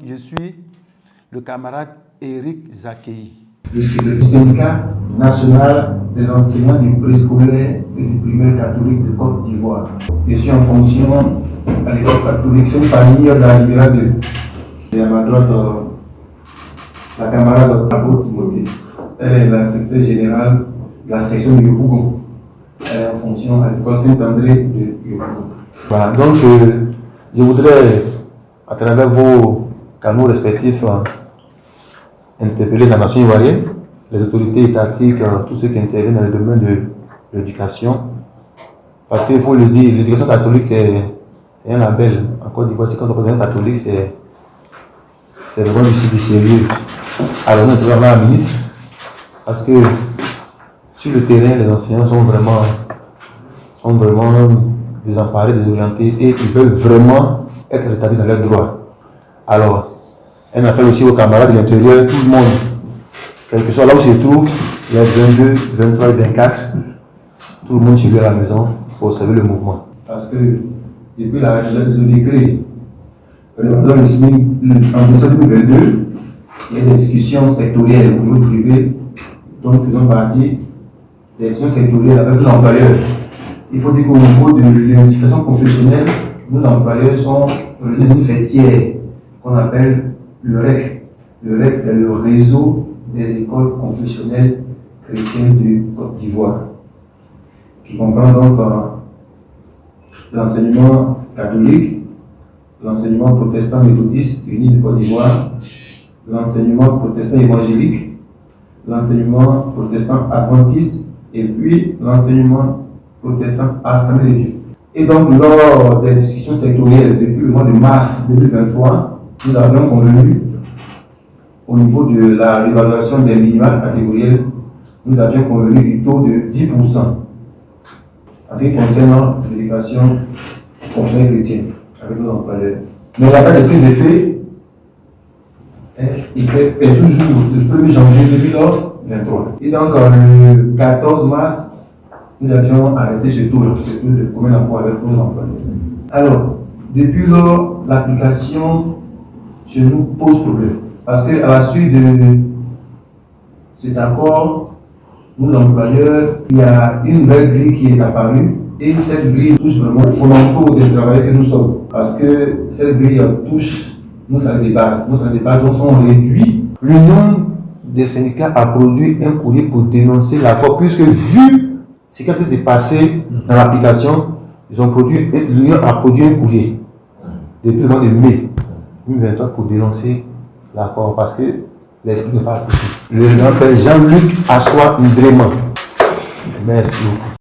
je suis le camarade Éric Zakei. Je suis le syndicat national des enseignants du préscolaire et du primaire catholique de Côte d'Ivoire. Je suis en fonction à l'école catholique Sainte-Famille de la Libéral 2. Et à ma droite, la camarade Abo Timothée. Elle est la secrétaire générale de la section de Yopougon. Elle est en fonction à l'école Saint-André de Yopougon. Voilà, donc je voudrais, à travers vos canaux respectifs, interpeller la nation ivoirienne, les autorités étatiques, tous ceux qui interviennent dans le domaine de l'éducation. Parce qu'il faut le dire, l'éducation catholique, c'est un label. En Côte d'Ivoire, c'est quand on représente catholique, c'est vraiment du sérieux. Alors, nous devons avoir un ministre, parce que sur le terrain, les enseignants sont vraiment désemparés, désorientés, et ils veulent vraiment être rétablis dans leurs droits. Alors, un appel aussi aux camarades de l'intérieur, tout le monde, quel que soit là où se trouve, il y a 22, 23 et 24, tout le monde chez lui à la maison pour observer le mouvement. Parce que depuis le décret en décembre 2022, il y a des discussions sectorielles au niveau privé, dont nous faisons partie, des discussions sectorielles avec l'employeur. Il faut dire qu'au niveau de l'éducation confessionnelle, nos employeurs sont une fêtière qu'on appelle le REC. Le REC, c'est le réseau des écoles confessionnelles chrétiennes de Côte d'Ivoire, qui comprend donc l'enseignement catholique, l'enseignement protestant méthodiste uni de Côte d'Ivoire, l'enseignement protestant évangélique, l'enseignement protestant adventiste et puis l'enseignement protestant Assemblée de Dieu. Et donc, lors des discussions sectorielles depuis le mois de mars 2023, nous avions convenu, au niveau de la réévaluation des minimales catégorielles, nous avions convenu du taux de 10% en ce qui concerne l'éducation confessionnelle chrétienne avec nos employeurs. Mais la date de prise d'effet est toujours le 1er janvier 2023. Et donc, le 14 mars, nous avions arrêté ce taux de commun accord avec nos employeurs. Alors, depuis lors, l'application chez nous pose problème. Parce qu'à la suite de cet accord, nos employeurs, il y a une nouvelle grille qui est apparue. Et cette grille touche vraiment les fondamentaux des travailleurs que nous sommes. Parce que cette grille touche nos salaires de base. Nos salaires de base sont réduits. L'Union des syndicats a produit un courrier pour dénoncer l'accord, puisque vu ce qui s'est passé dans l'application, l'Union a produit un courrier depuis le mois de mai 2023 pour dénoncer l'accord, parce que l'esprit n'est pas appliqué. Le nom est Jean-Luc Assois Ndrema. Merci beaucoup.